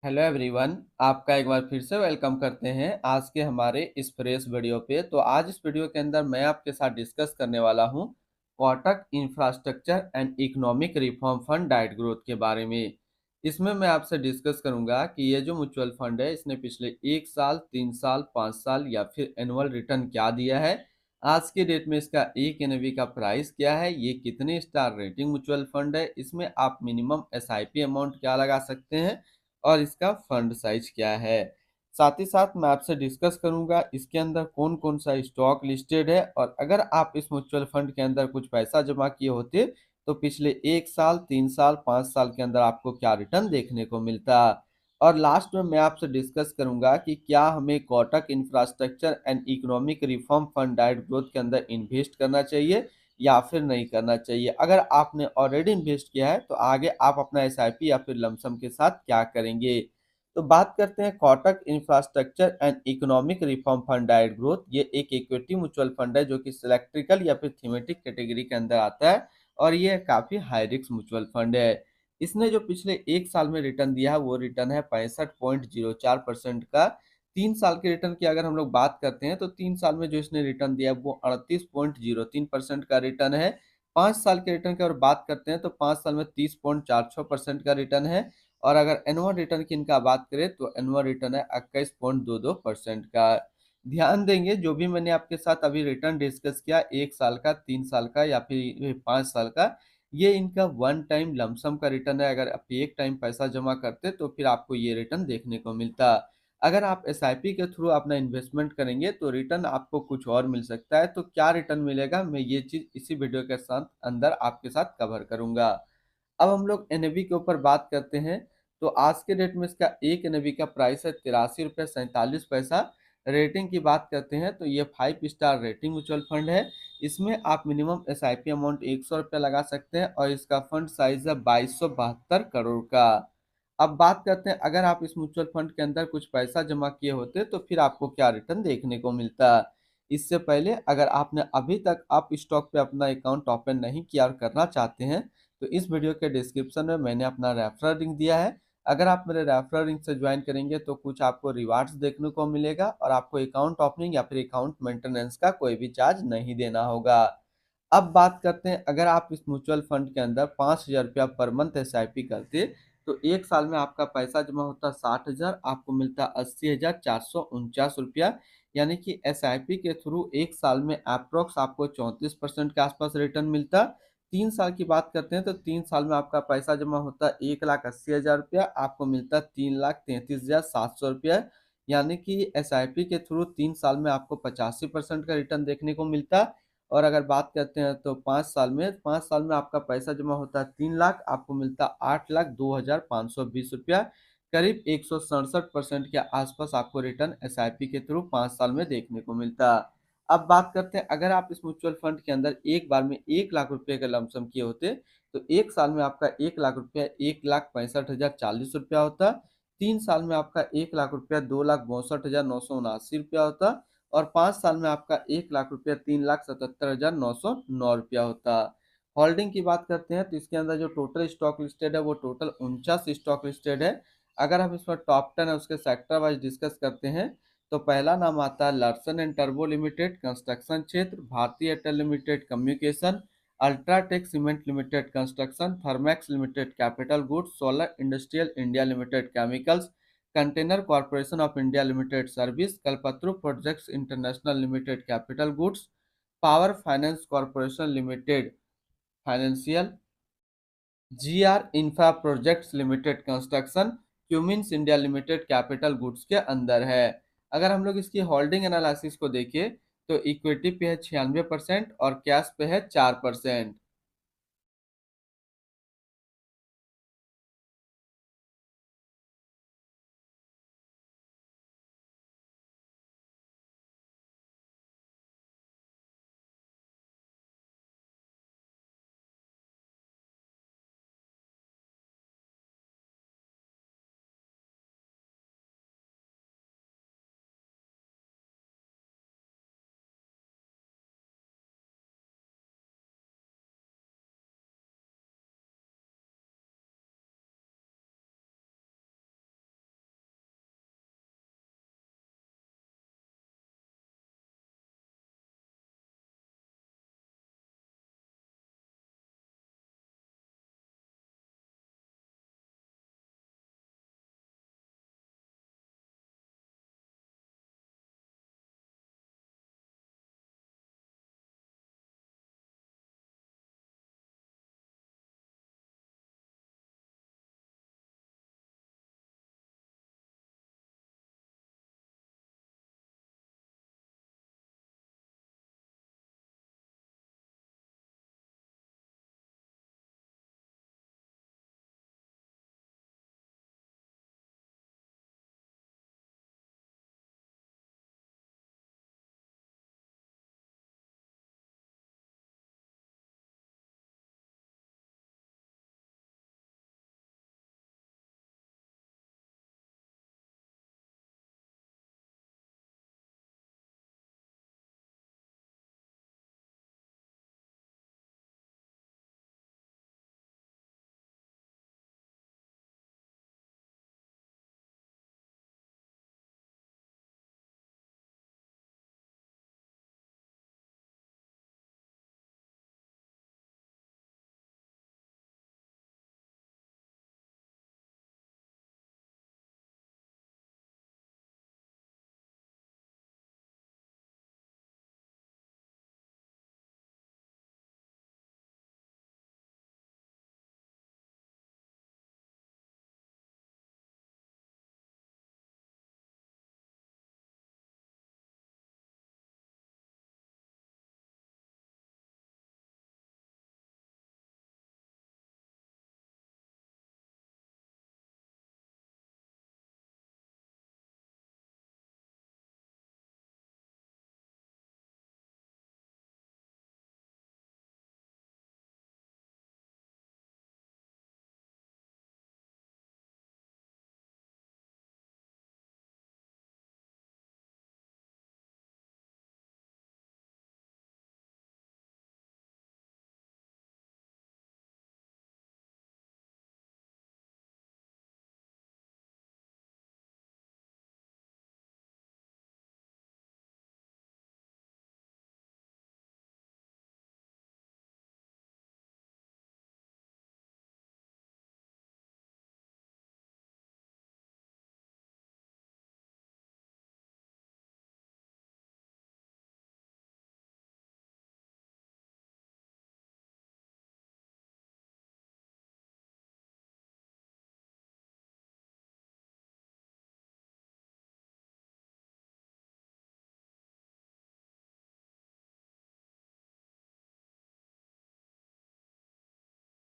Hello everyone, आपका एक बार फिर से वेलकम करते हैं आज के हमारे इस फ्रेश वीडियो पे। तो आज इस वीडियो के अंदर मैं आपके साथ डिस्कस करने वाला हूं Kotak infrastructure and economic reform fund diet growth के बारे में। इसमें मैं आपसे डिस्कस करूंगा कि ये जो म्यूचुअल फंड है इसने पिछले 1 साल, 3 साल, 5 साल या फिर एनुअल रिटर्न क्या दिया है, आज के डेट में इसका एक एनएवी का प्राइस क्या है, ये कितने स्टार रेटिंग म्यूचुअल फंड है, इसमें आप मिनिमम एसआईपी अमाउंट क्या लगा सकते हैं और इसका फंड साइज क्या है। साथ ही साथ मैं आपसे डिस्कस करूंगा इसके अंदर कौन कौन सा स्टॉक लिस्टेड है, और अगर आप इस म्यूचुअल फंड के अंदर कुछ पैसा जमा किए होते तो पिछले 1 साल, 3 साल, 5 साल के अंदर आपको क्या रिटर्न देखने को मिलता। और लास्ट में मैं आपसे डिस्कस करूंगा कि क्या हमें Kotak infrastructure and economic reform fund diet growth के अंदर इन्वेस्ट करना चाहिए या फिर नहीं करना चाहिए। अगर आपने ऑलरेडी इन्वेस्ट किया है तो आगे आप अपना एसआईपी या फिर लमसम के साथ क्या करेंगे। तो बात करते हैं Kotak infrastructure and economic reform fund diet growth. ये एक इक्विटी म्यूचुअल फंड है जो कि सिलेक्ट्रिकल या फिर थीमेटिक कैटेगरी के अंदर आता है, और ये काफी हाई रिस्क म्यूचुअल फंड है। इसने जो पिछले 1 साल में रिटर्न दिया है वो रिटर्न है 65.04% का। 3 साल के रिटर्न की अगर हम लोग बात करते हैं तो 3 साल में जो इसने रिटर्न दिया है वो 38.03% का रिटर्न है। 5 साल के रिटर्न की अगर बात करते हैं तो 5 साल में 30.46% का रिटर्न है। और अगर एनुअल रिटर्न की इनका बात करें तो एनुअल रिटर्न है 21.22% का। ध्यान देंगे जो भी मैंने आपके साथ अभी रिटर्न डिस्कस किया, 1 साल का, 3 साल का या फिर 5 साल का, ये इनका वन टाइम लमसम का रिटर्न है। अगर आप एक टाइम पैसा जमा करते तो फिर आपको ये रिटर्न देखने को मिलता। अगर आप एसआईपी के थ्रू अपना इन्वेस्टमेंट करेंगे तो रिटर्न आपको कुछ और मिल सकता है। तो क्या रिटर्न मिलेगा, मैं ये चीज इसी वीडियो के साथ अंदर आपके साथ कवर करूंगा। अब हम लोग एनएवी के ऊपर बात करते हैं। तो आज के डेट में इसका एक एनएवी का प्राइस है 83 रुपये 47 पैसा। रेटिंग की बात करते हैं तो ये 5 स्टार रेटिंग म्यूचुअल फंड है। इसमें आप मिनिमम एसआईपी अमाउंट 100 रुपये लगा सकते हैं और इसका फंड साइज है 2272 करोड़ का। अब बात करते हैं अगर आप इस म्यूचुअल फंड के अंदर कुछ पैसा जमा किए होते तो फिर आपको क्या रिटर्न देखने को मिलता। इससे पहले अगर आपने अभी तक आप स्टॉक पे अपना अकाउंट ओपन नहीं किया और करना चाहते हैं तो इस वीडियो के डिस्क्रिप्शन में मैंने अपना रेफरल लिंक दिया है। अगर आप मेरे रेफरल लिंक से ज्वाइन करेंगे तो कुछ आपको रिवार्ड्स देखने को मिलेगा और आपको अकाउंट ओपनिंग या फिर अकाउंट मेंटेनेंस का कोई भी चार्ज नहीं देना होगा। अब बात करते हैं अगर आप इस म्यूचुअल फंड के अंदर 5,000 रुपया पर मंथ एसआईपी करते तो 1 साल में आपका पैसा जमा होता 60,000, आपको मिलता 80,449 रुपया। यानी कि एसआईपी के थ्रू 1 साल में अप्रोक्स आपको 34% के आसपास रिटर्न मिलता। 3 साल की बात करते हैं तो 3 साल में आपका पैसा जमा होता 1,80,000 रुपया, आपको मिलता 3,33,700 रुपया। यानी कि एसआईपी के थ्रू 3 साल में आपको 85% का रिटर्न देखने को मिलता। और अगर बात करते हैं तो 5 साल में आपका पैसा जमा होता है 3 लाख, आपको मिलता 8,02,520 रुपया। करीब 167% के आसपास आपको रिटर्न एसआईपी के थ्रू 5 साल में देखने को मिलता। अब बात करते हैं अगर आप इस म्यूचुअल फंड के अंदर एक बार में 1 लाख रुपए का लमसम किए होते तो 1 साल में आपका 1 लाख रुपया 1,65,040 रुपया होता। 3 साल में आपका 1 लाख रुपया 2,62,979 रुपया होता। और 5 साल में आपका 1 लाख रुपया 3,77,909 रुपया होता। होल्डिंग की बात करते हैं तो इसके अंदर जो टोटल स्टॉक लिस्टेड है वो टोटल 49 स्टॉक लिस्टेड है। अगर हम इसमें टॉप 10 है उसके सेक्टर वाइज डिस्कस करते हैं तो पहला नाम आता है लार्सन एंड टर्बो लिमिटेड कंस्ट्रक्शन क्षेत्र, Bharti Airtel limited communication, UltraTech cement limited construction, Thermax limited capital goods, solar industrial India limited chemicals, container corporation of India limited service, Kalpataru projects international limited capital goods, power finance corporation limited financial, GR infra projects limited construction, Cummins India limited capital goods के अंदर है। अगर हम लोग इसकी holding analysis को देखें तो इक्विटी पे है 96% और कैश पे है 4%।